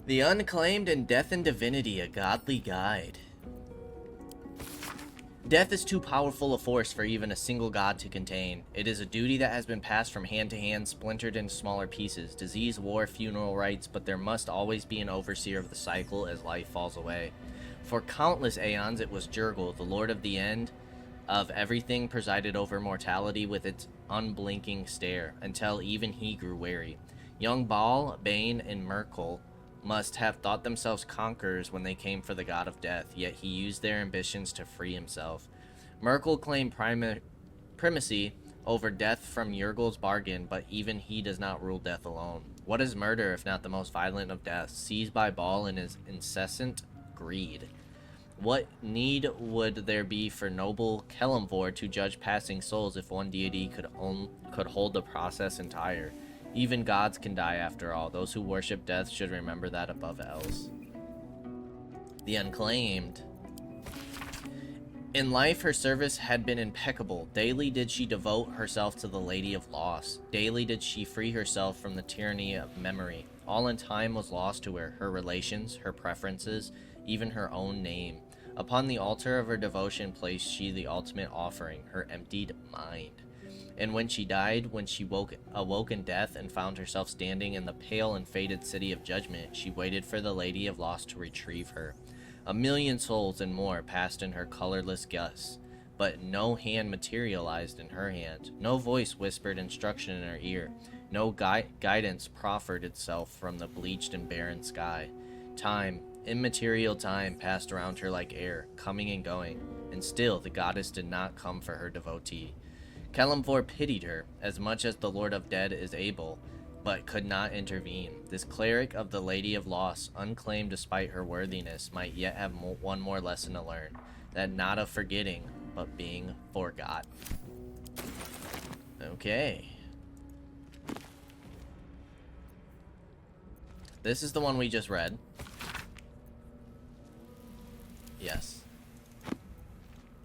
The Unclaimed and Death and Divinity, a Godly Guide. Death is too powerful a force for even a single god to contain. It is a duty that has been passed from hand to hand, splintered into smaller pieces. Disease, war, funeral rites, but there must always be an overseer of the cycle as life falls away. For countless aeons, it was Jurgel, the lord of the end of everything, presided over mortality with its unblinking stare, until even he grew wary. Young Baal, Bane, and Merkel must have thought themselves conquerors when they came for the god of death, yet he used their ambitions to free himself. Merkel claimed primacy over death from Jurgel's bargain, but even he does not rule death alone. What is murder if not the most violent of deaths, seized by Baal in his incessant greed? What need would there be for noble Kelemvor to judge passing souls if one deity could hold the process entire? Even gods can die after all. Those who worship death should remember that above else. The Unclaimed. In life, her service had been impeccable. Daily did she devote herself to the Lady of Loss. Daily did she free herself from the tyranny of memory. All in time was lost to her, her relations, her preferences, even her own name. Upon the altar of her devotion placed she the ultimate offering, her emptied mind. And when she died, when she awoke in death and found herself standing in the pale and faded city of judgment, she waited for the Lady of Loss to retrieve her. 1,000,000 souls and more passed in her colorless gusts, but no hand materialized in her hand. No voice whispered instruction in her ear. No guidance proffered itself from the bleached and barren sky. Time, immaterial time, passed around her like air, coming and going, and still the goddess did not come for her devotee. Kelemvor pitied her, as much as the Lord of Dead is able, but could not intervene. This cleric of the Lady of Loss, unclaimed despite her worthiness, might yet have one more lesson to learn, that not of forgetting, but being forgot. Okay. This is the one we just read. Yes.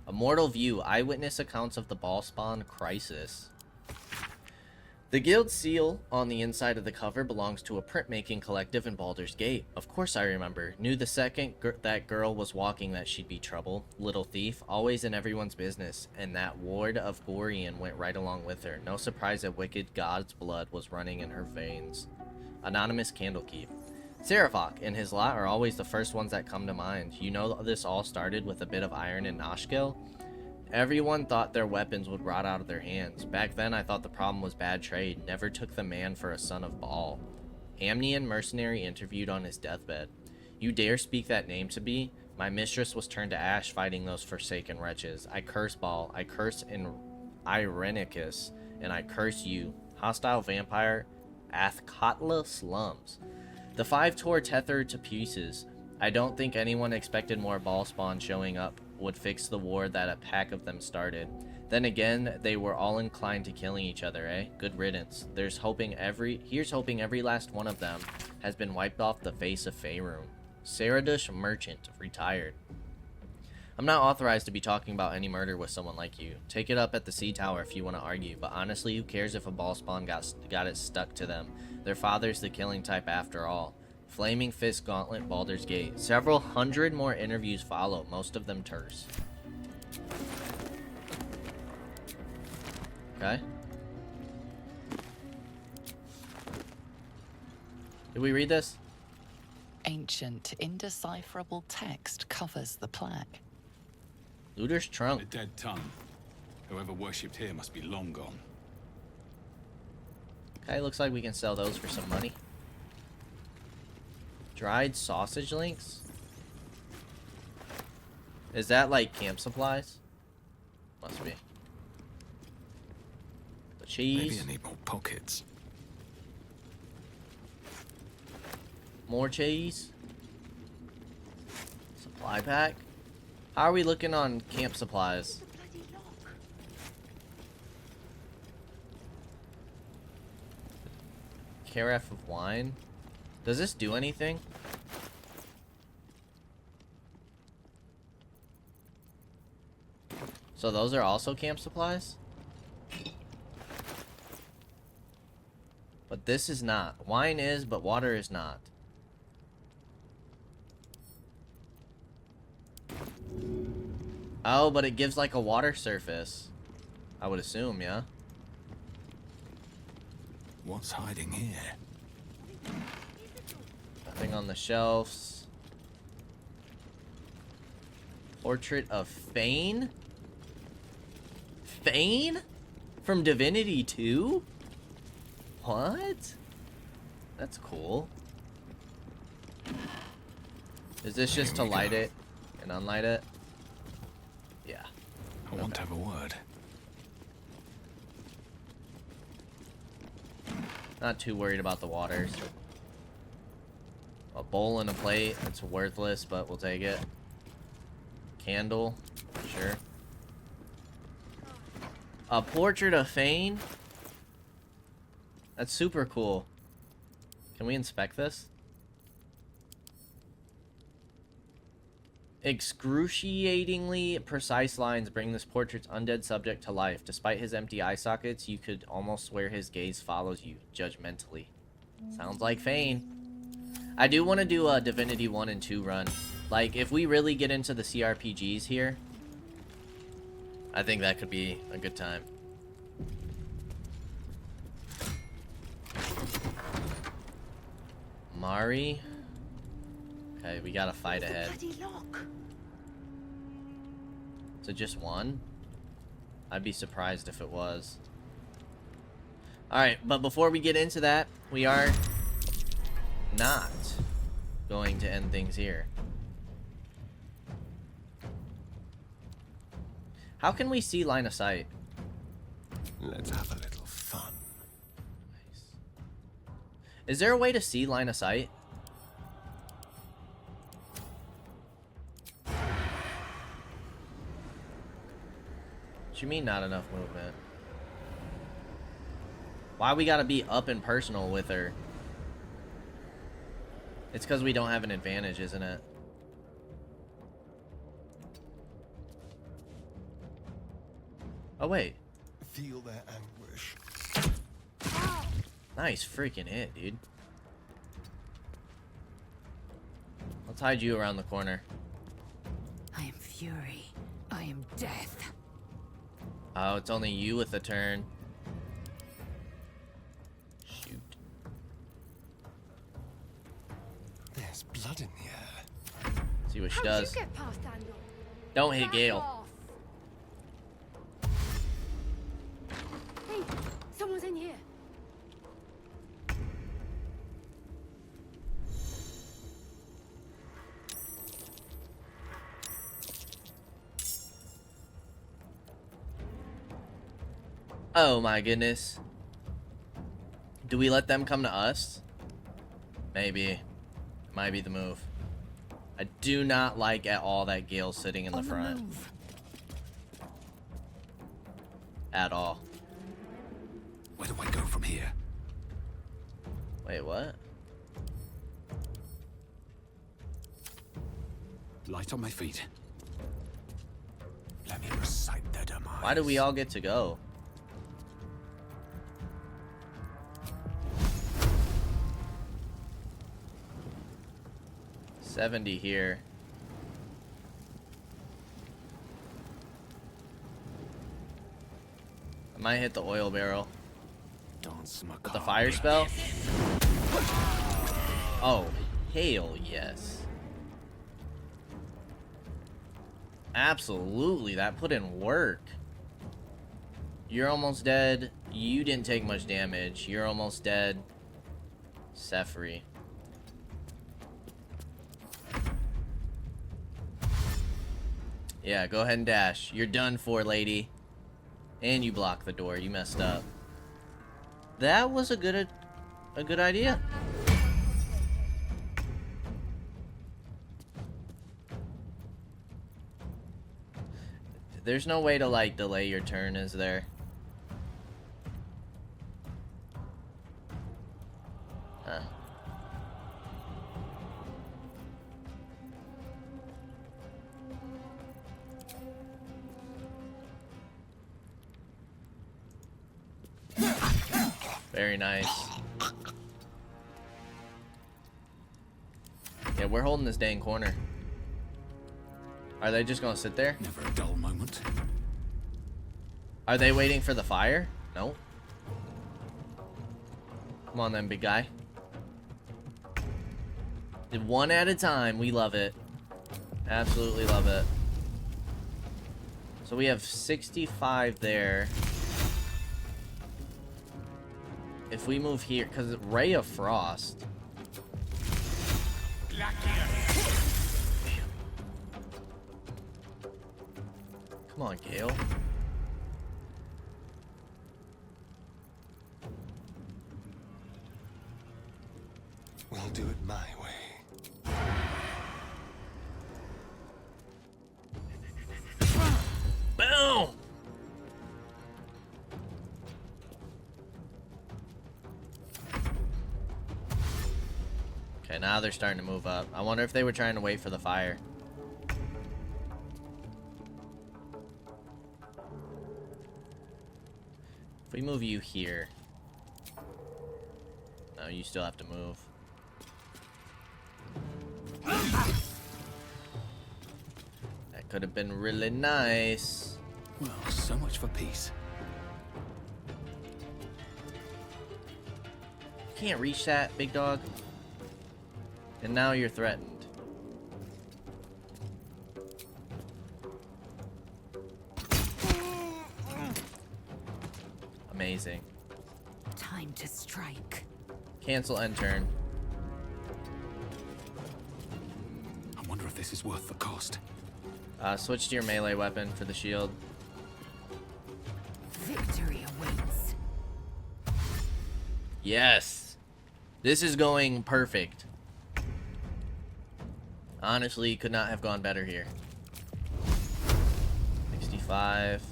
A Mortal View, eyewitness accounts of the Ballspawn crisis. The guild seal on the inside of the cover belongs to a printmaking collective in Baldur's Gate. Of course I remember. Knew the second that girl was walking that she'd be trouble. Little thief, always in everyone's business. And that ward of Gorian went right along with her. No surprise that wicked god's blood was running in her veins. Anonymous Candlekeep. Seraphoc and his lot are always the first ones that come to mind. You know this all started with a bit of iron in Noshkel? Everyone thought their weapons would rot out of their hands. Back then I thought the problem was bad trade. Never took the man for a son of Baal. Amnian mercenary interviewed on his deathbed. You dare speak that name to me? My mistress was turned to ash fighting those forsaken wretches. I curse Baal. I curse in Irenicus. And I curse you. Hostile vampire. Athkatla slums. The 5 tore Tether to pieces. I don't think anyone expected more Ballspawn showing up would fix the war that a pack of them started. Then again, they were all inclined to killing each other, eh? Good riddance. Here's hoping every last one of them has been wiped off the face of Faerun. Saradush Merchant, retired. I'm not authorized to be talking about any murder with someone like you. Take it up at the Sea Tower if you want to argue, but honestly, who cares if a Ballspawn got it stuck to them? Their father's the killing type after all. Flaming Fist Gauntlet, Baldur's Gate. Several hundred more interviews follow, most of them terse. Okay. Did we read this? Ancient, indecipherable text covers the plaque. Looter's trunk. A dead tongue. Whoever worshipped here must be long gone. Okay, looks like we can sell those for some money. Dried sausage links? Is that like camp supplies? Must be. The cheese. Maybe I need more pockets. More cheese. Supply pack. How are we looking on camp supplies? Carafe of wine. Does this do anything? So those are also camp supplies? But this is not. Wine is, but water is not. Oh, but it gives like a water surface. I would assume, yeah? What's hiding here? Nothing on the shelves. Portrait of Fane? Fane? From Divinity 2? What? That's cool. Is this just to light it and unlight it? Yeah. I want to have a word. Not too worried about the waters. A bowl and a plate, it's worthless, but we'll take it. Candle, sure. A portrait of Fane? That's super cool. Can we inspect this? Excruciatingly precise lines bring this portrait's undead subject to life. Despite his empty eye sockets, you could almost swear his gaze follows you, judgmentally. Sounds like Fane. I do want to do a Divinity 1 and 2 run. Like, if we really get into the CRPGs here, I think that could be a good time. Mari. Okay, we got a fight ahead. Is it just one? I'd be surprised if it was. Alright, but before we get into that, we are not going to end things here. How can we see line of sight? Let's have a little fun. Nice. Is there a way to see line of sight? What you mean not enough movement? Why we gotta be up and personal with her? It's because we don't have an advantage, isn't it? Oh, wait. Feel their anguish. Nice freaking hit, dude. Let's hide you around the corner. I am fury. I am death. Oh, it's only you with the turn. Shoot. There's blood in the air. See what she does. Don't hit Gale. Hey, someone's in here. Oh my goodness. Do we let them come to us? Maybe. Might be the move. I do not like at all that Gale's sitting in the front. At all. Where do I go from here? Wait, what? Light on my feet. Let me recite their demise. Why do we all get to go? $70 here. I might hit the oil barrel. With the fire spell? Oh, hell yes. Absolutely, that put in work. You're almost dead. You didn't take much damage. You're almost dead. Sephri. Yeah, go ahead and dash. You're done for, lady. And you blocked the door. You messed up. That was a good idea. There's no way to, like, delay your turn, is there? Huh. Very nice. Yeah, we're holding this dang corner. Are they just gonna sit there? Never a dull moment. Are they waiting for the fire? No. Come on then, big guy. Did one at a time. We love it. Absolutely love it. So we have 65 there. If we move here, because Ray of Frost. Come on, Gale. We'll do it my way. Boom! Okay, now they're starting to move up. I wonder if they were trying to wait for the fire. If we move you here. No, you still have to move. That could have been really nice. Well, so much for peace. Can't reach that, big dog. And now you're threatened. Amazing. Time to strike. Cancel end turn. I wonder if this is worth the cost. Switch to your melee weapon for the shield. Victory awaits. Yes. This is going perfect. Honestly, could not have gone better here. 65.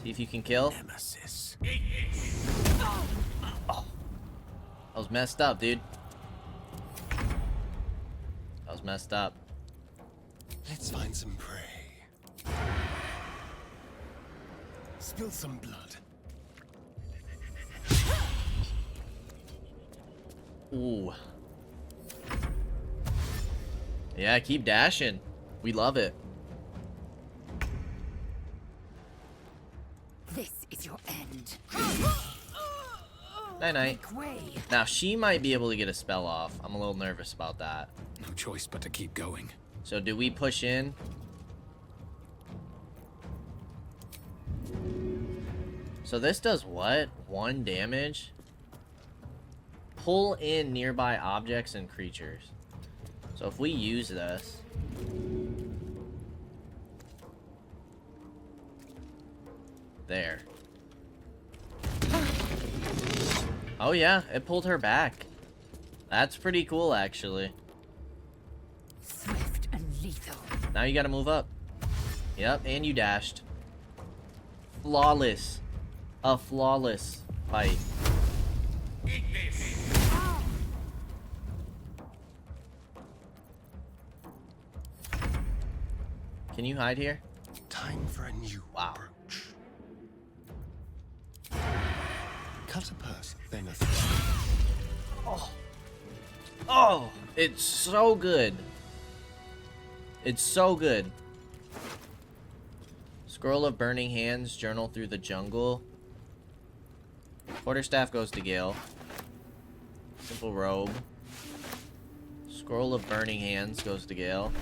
See if you can kill. Nemesis. Oh. That was messed up, dude. That was messed up. Let's find some prey. Spill some blood. Ooh. Yeah, keep dashing. We love it. This is your end. Night night. Make way. Now she might be able to get a spell off. I'm a little nervous about that. No choice but to keep going. So do we push in? So this does what? 1 damage? Pull in nearby objects and creatures. So if we use this... There. Oh yeah, it pulled her back. That's pretty cool, actually. Swift and lethal. Now you gotta move up. Yep, and you dashed. Flawless. A flawless fight. Can you hide here? Time for a new approach. Cut a person, then a thread. Oh, it's so good. It's so good. Scroll of Burning Hands, journal through the jungle. Quarterstaff goes to Gale. Simple robe. Scroll of Burning Hands goes to Gale.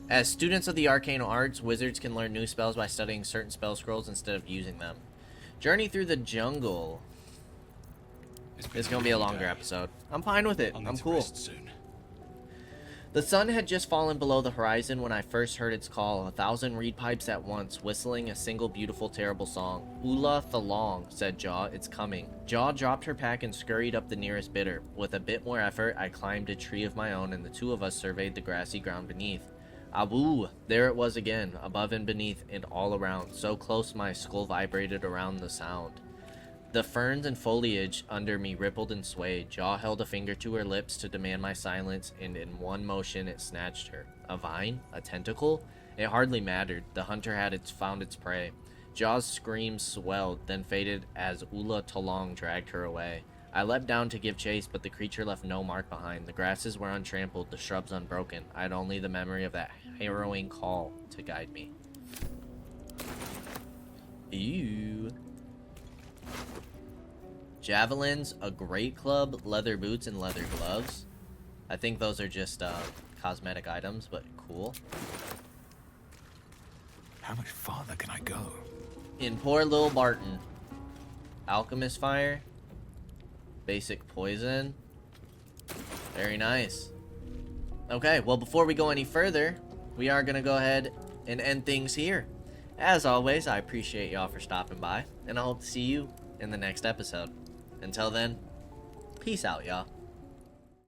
As students of the arcane arts, wizards can learn new spells by studying certain spell scrolls instead of using them. Journey through the jungle. It's gonna be a longer episode. I'm fine with it. I'm cool. The sun had just fallen below the horizon when I first heard its call, 1,000 reed pipes at once, whistling a single beautiful, terrible song. Ula Thalong, said Jaw, it's coming. Jaw dropped her pack and scurried up the nearest bitter. With a bit more effort, I climbed a tree of my own, and the two of us surveyed the grassy ground beneath. Abu! There it was again, above and beneath and all around, so close my skull vibrated around the sound. The ferns and foliage under me rippled and swayed. Jaw held a finger to her lips to demand my silence, and in one motion it snatched her. A vine? A tentacle? It hardly mattered. The hunter had found its prey. Jaw's screams swelled, then faded as Ula Talong dragged her away. I leapt down to give chase, but the creature left no mark behind. The grasses were untrampled, the shrubs unbroken. I had only the memory of that harrowing call to guide me. Ew. Javelins, a great club, leather boots, and leather gloves. I think those are just cosmetic items, but cool. How much farther can I go? In poor little Barton. Alchemist fire. Basic poison. Very nice. Okay, well, before we go any further, we are going to go ahead and end things here. As always, I appreciate y'all for stopping by, and I hope to see you in the next episode. Until then, peace out, y'all.